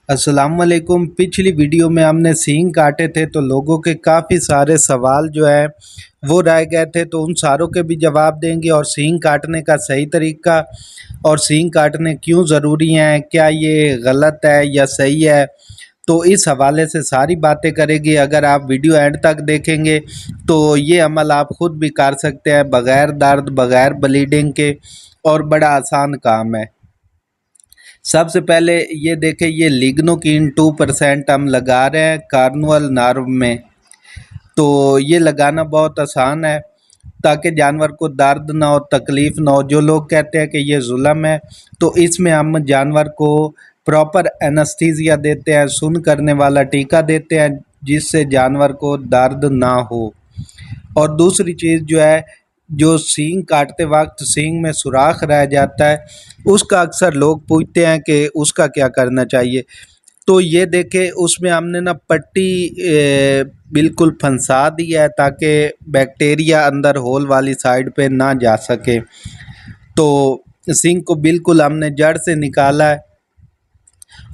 السلام علیکم۔ پچھلی ویڈیو میں ہم نے سینگ کاٹے تھے تو لوگوں کے کافی سارے سوال جو ہے وہ رہ گئے تھے، تو ان ساروں کے بھی جواب دیں گے، اور سینگ کاٹنے کا صحیح طریقہ اور سینگ کاٹنے کیوں ضروری ہیں، کیا یہ غلط ہے یا صحیح ہے، تو اس حوالے سے ساری باتیں کرے گی۔ اگر آپ ویڈیو اینڈ تک دیکھیں گے تو یہ عمل آپ خود بھی کر سکتے ہیں بغیر درد، بغیر بلیڈنگ کے، اور بڑا آسان کام ہے۔ سب سے پہلے یہ دیکھیں، یہ لیگنوکین 2% ہم لگا رہے ہیں کارنول نرو میں، تو یہ لگانا بہت آسان ہے تاکہ جانور کو درد نہ ہو، تکلیف نہ ہو۔ جو لوگ کہتے ہیں کہ یہ ظلم ہے، تو اس میں ہم جانور کو پراپر اینستھیزیا دیتے ہیں، سن کرنے والا ٹیکہ دیتے ہیں جس سے جانور کو درد نہ ہو۔ اور دوسری چیز جو ہے، جو سینگ کاٹتے وقت سینگ میں سوراخ رہ جاتا ہے، اس کا اکثر لوگ پوچھتے ہیں کہ اس کا کیا کرنا چاہیے۔ تو یہ دیکھیں، اس میں ہم نے پٹی بالکل پھنسا دی ہے تاکہ بیکٹیریا اندر ہول والی سائڈ پہ نہ جا سکے۔ تو سینگ کو بالکل ہم نے جڑ سے نکالا ہے،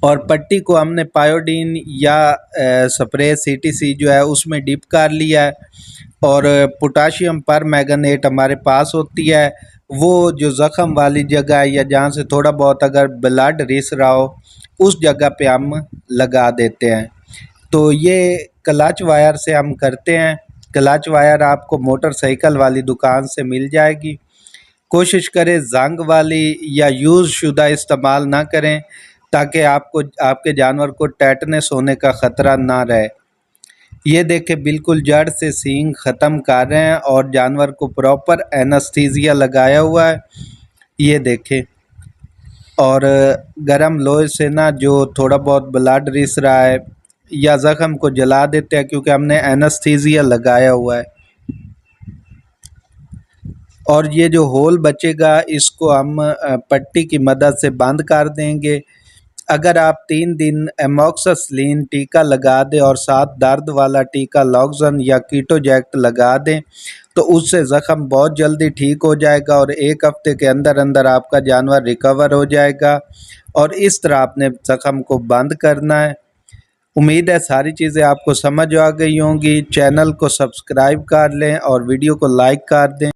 اور پٹی کو ہم نے پائیوڈین یا سپرے CTC جو ہے اس میں ڈپ کر لیا ہے، اور پوٹاشیم پر میگنیٹ ہمارے پاس ہوتی ہے، وہ جو زخم والی جگہ ہے یا جہاں سے تھوڑا بہت اگر بلڈ رس رہا ہو اس جگہ پہ ہم لگا دیتے ہیں۔ تو یہ کلچ وائر سے ہم کرتے ہیں۔ کلچ وائر آپ کو موٹر سائیکل والی دکان سے مل جائے گی۔ کوشش کریں زنگ والی یا یوز شدہ استعمال نہ کریں تاکہ آپ کے جانور کو ٹیٹنس ہونے کا خطرہ نہ رہے۔ یہ دیکھیں، بالکل جڑ سے سینگ ختم کر رہے ہیں اور جانور کو پراپر اینستھیزیا لگایا ہوا ہے، یہ دیکھیں۔ اور گرم لوہے سے نہ جو تھوڑا بہت بلڈ رس رہا ہے یا زخم کو جلا دیتے ہیں کیونکہ ہم نے اینستھیزیا لگایا ہوا ہے۔ اور یہ جو ہول بچے گا اس کو ہم پٹی کی مدد سے بند کر دیں گے۔ اگر آپ 3 دن ایموکسسلین ٹیکہ لگا دیں اور ساتھ درد والا ٹیکہ لاکزن یا کیٹوجیکٹ لگا دیں تو اس سے زخم بہت جلدی ٹھیک ہو جائے گا، اور 1 ہفتے کے اندر اندر آپ کا جانور ریکور ہو جائے گا۔ اور اس طرح آپ نے زخم کو بند کرنا ہے۔ امید ہے ساری چیزیں آپ کو سمجھ آ گئی ہوں گی۔ چینل کو سبسکرائب کر لیں اور ویڈیو کو لائک کر دیں۔